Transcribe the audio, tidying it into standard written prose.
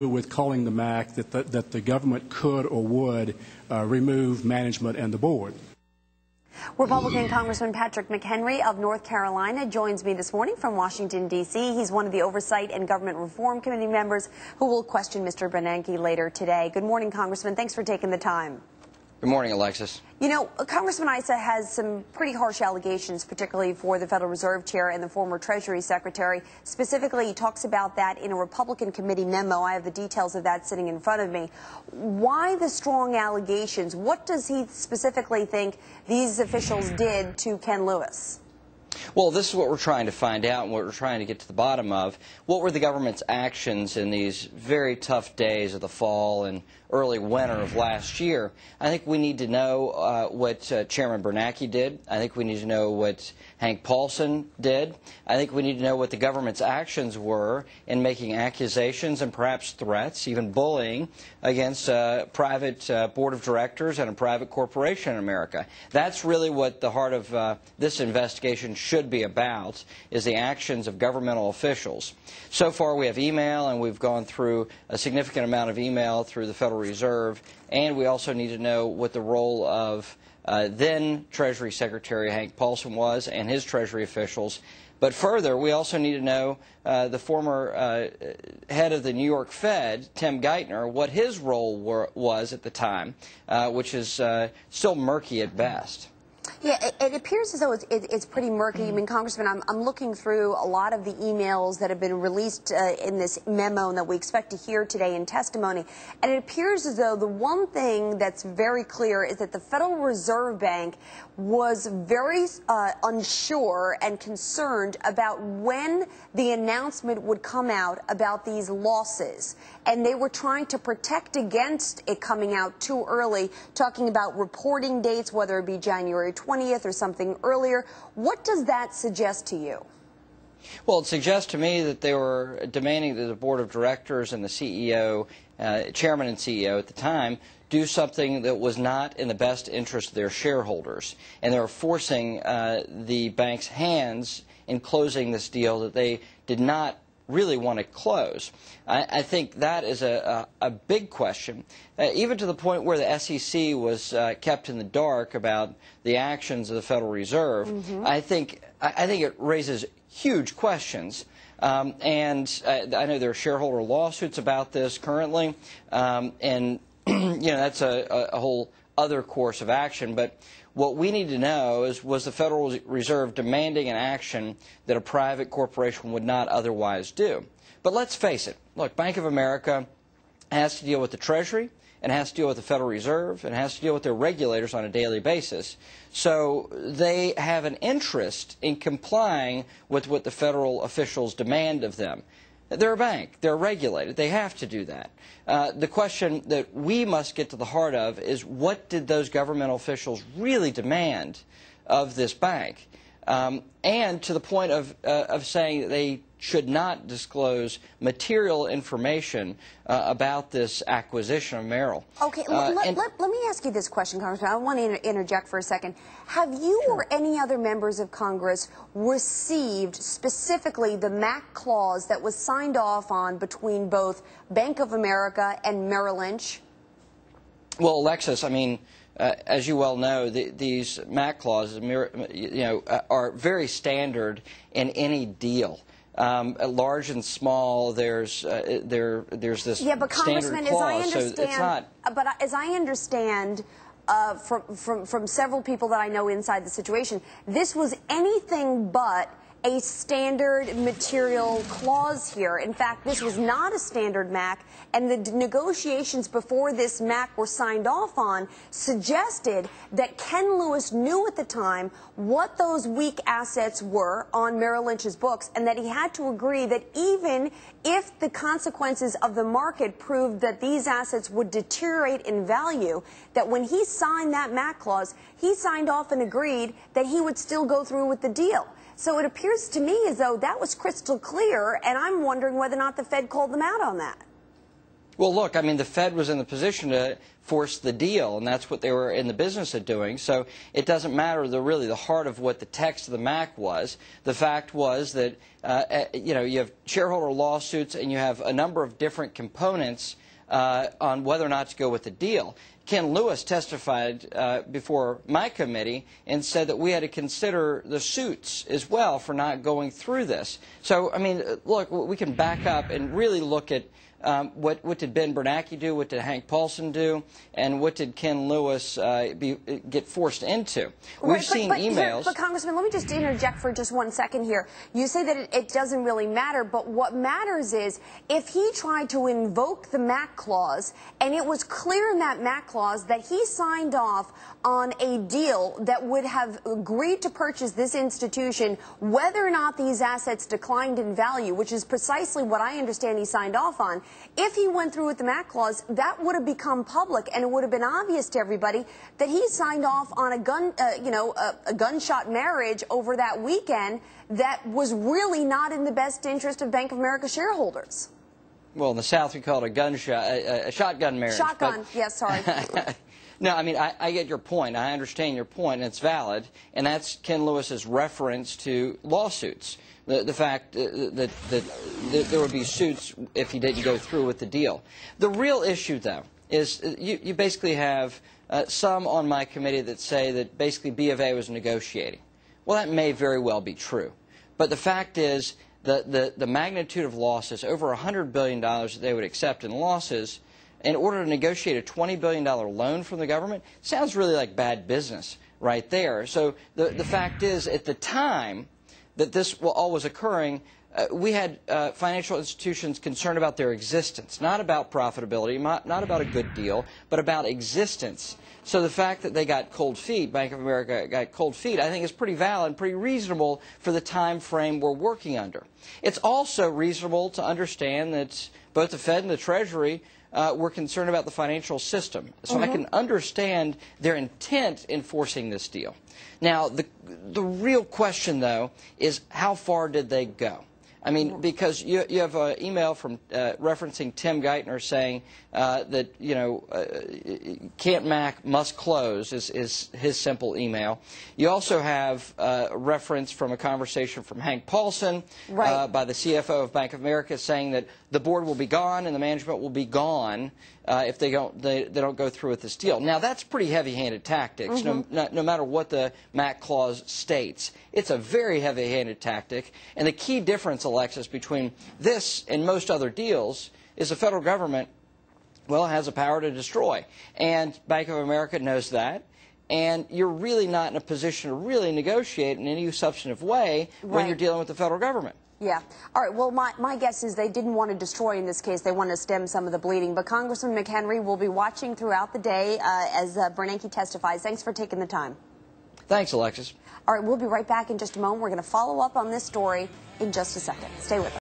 with calling the MAC that the government could or would remove management and the board. Republican Congressman Patrick McHenry of North Carolina joins me this morning from Washington, D.C. He's one of the Oversight and Government Reform Committee members who will question Mr. Bernanke later today. Good morning, Congressman. Thanks for taking the time. Good morning, Alexis. You know, Congressman Issa has some pretty harsh allegations, particularly for the Federal Reserve Chair and the former Treasury Secretary. Specifically, he talks about that in a Republican committee memo. I have the details of that sitting in front of me. Why the strong allegations? What does he specifically think these officials did to Ken Lewis? Well, this is what we're trying to find out and what we're trying to get to the bottom of. What were the government's actions in these very tough days of the fall and early winter of last year? I think we need to know what Chairman Bernanke did. I think we need to know what Hank Paulson did. I think we need to know what the government's actions were in making accusations and perhaps threats, even bullying, against a private board of directors and a private corporation in America. That's really what the heart of this investigation should be about, is the actions of governmental officials. So far we have email, and we've gone through a significant amount of email through the Federal Reserve, and we also need to know what the role of then Treasury Secretary Hank Paulson was and his Treasury officials. But further, we also need to know the former head of the New York Fed, Tim Geithner, what his role was at the time, which is still murky at best. Yeah, it appears as though it's pretty murky. I mean, Congressman, I'm looking through a lot of the emails that have been released in this memo and that we expect to hear today in testimony. And it appears as though the one thing that's very clear is that the Federal Reserve Bank was very unsure and concerned about when the announcement would come out about these losses. And they were trying to protect against it coming out too early, talking about reporting dates, whether it be January 20th or something earlier. What does that suggest to you? Well, it suggests to me that they were demanding that the board of directors and the CEO, chairman and CEO at the time, do something that was not in the best interest of their shareholders. And they were forcing the bank's hands in closing this deal that they did not really want to close. I think that is a big question, even to the point where the SEC was kept in the dark about the actions of the Federal Reserve. I think it raises huge questions. And I know there are shareholder lawsuits about this currently, and you know, that's a whole other course of action. But what we need to know is, was the Federal Reserve demanding an action that a private corporation would not otherwise do? But let's face it. Look, Bank of America has to deal with the Treasury, and has to deal with the Federal Reserve, and has to deal with their regulators on a daily basis. So they have an interest in complying with what the federal officials demand of them. They're a bank. They're regulated. They have to do that. The question that we must get to the heart of is, what did those governmental officials really demand of this bank? And to the point of saying that they should not disclose material information about this acquisition of Merrill. Okay, let me ask you this question, Congressman. I want to interject for a second. Have you or any other members of Congress received specifically the MAC clause that was signed off on between both Bank of America and Merrill Lynch? Well, Alexis, I mean, as you well know, these MAC clauses, you know, are very standard in any deal. Large and small, there's this yeah, but standard clause, so it's not. But as I understand from several people that I know inside the situation, this was anything but a standard material clause here. In fact, this was not a standard MAC, and the negotiations before this MAC were signed off on suggested that Ken Lewis knew at the time what those weak assets were on Merrill Lynch's books, and that he had to agree that even if the consequences of the market proved that these assets would deteriorate in value, that when he signed that MAC clause, he signed off and agreed that he would still go through with the deal. So it appears to me as though that was crystal clear, and I'm wondering whether or not the Fed called them out on that. Well, look, I mean, the Fed was in the position to force the deal, and that's what they were in the business of doing. So it doesn't matter really the heart of what the text of the MAC was. The fact was that, you know, you have shareholder lawsuits and you have a number of different components on whether or not to go with the deal. Ken Lewis testified before my committee and said that we had to consider the suits as well for not going through this. So, I mean, look, we can back up and really look at what did Ben Bernanke do, what did Hank Paulson do, and what did Ken Lewis get forced into? We've seen emails. But Congressman, let me just interject for just 1 second here. You say that it doesn't really matter, but what matters is if he tried to invoke the MAC clause, and it was clear in that MAC clause that he signed off on a deal that would have agreed to purchase this institution whether or not these assets declined in value, which is precisely what I understand he signed off on. If he went through with the MAC clause, that would have become public, and it would have been obvious to everybody that he signed off on a gunshot marriage over that weekend that was really not in the best interest of Bank of America shareholders. Well, in the South, we call it a shotgun marriage. Shotgun, yes, sorry. No, I mean, I get your point. I understand your point, and it's valid. And that's Ken Lewis's reference to lawsuits. The fact that there would be suits if he didn't go through with the deal. The real issue, though, is you basically have some on my committee that say that basically B of A was negotiating. Well, that may very well be true. But the fact is the magnitude of losses, over $100 billion that they would accept in losses, in order to negotiate a $20 billion loan from the government, sounds really like bad business right there. So the fact is, at the time that this all was occurring, we had financial institutions concerned about their existence, not about profitability, not about a good deal, but about existence. So the fact that they got cold feet, Bank of America got cold feet, I think is pretty valid, pretty reasonable for the time frame we're working under. It's also reasonable to understand that both the Fed and the Treasury were concerned about the financial system. So I can understand their intent in forcing this deal. Now, the real question, though, is how far did they go? I mean, because you have an email from referencing Tim Geithner saying that, you know, can't MAC, must close is his simple email. You also have a reference from a conversation from Hank Paulson by the CFO of Bank of America saying that the board will be gone and the management will be gone if they don't go through with this deal. Now, that's pretty heavy-handed tactics, no matter what the MAC clause states. It's a very heavy-handed tactic, and the key difference, Alexis, between this and most other deals is the federal government, well, has a power to destroy, and Bank of America knows that. And you're really not in a position to really negotiate in any substantive way when you're dealing with the federal government. Yeah. All right. Well, my guess is they didn't want to destroy in this case. They want to stem some of the bleeding. But Congressman McHenry will be watching throughout the day as Bernanke testifies. Thanks for taking the time. Thanks, Alexis. All right. We'll be right back in just a moment. We're going to follow up on this story in just a second. Stay with us.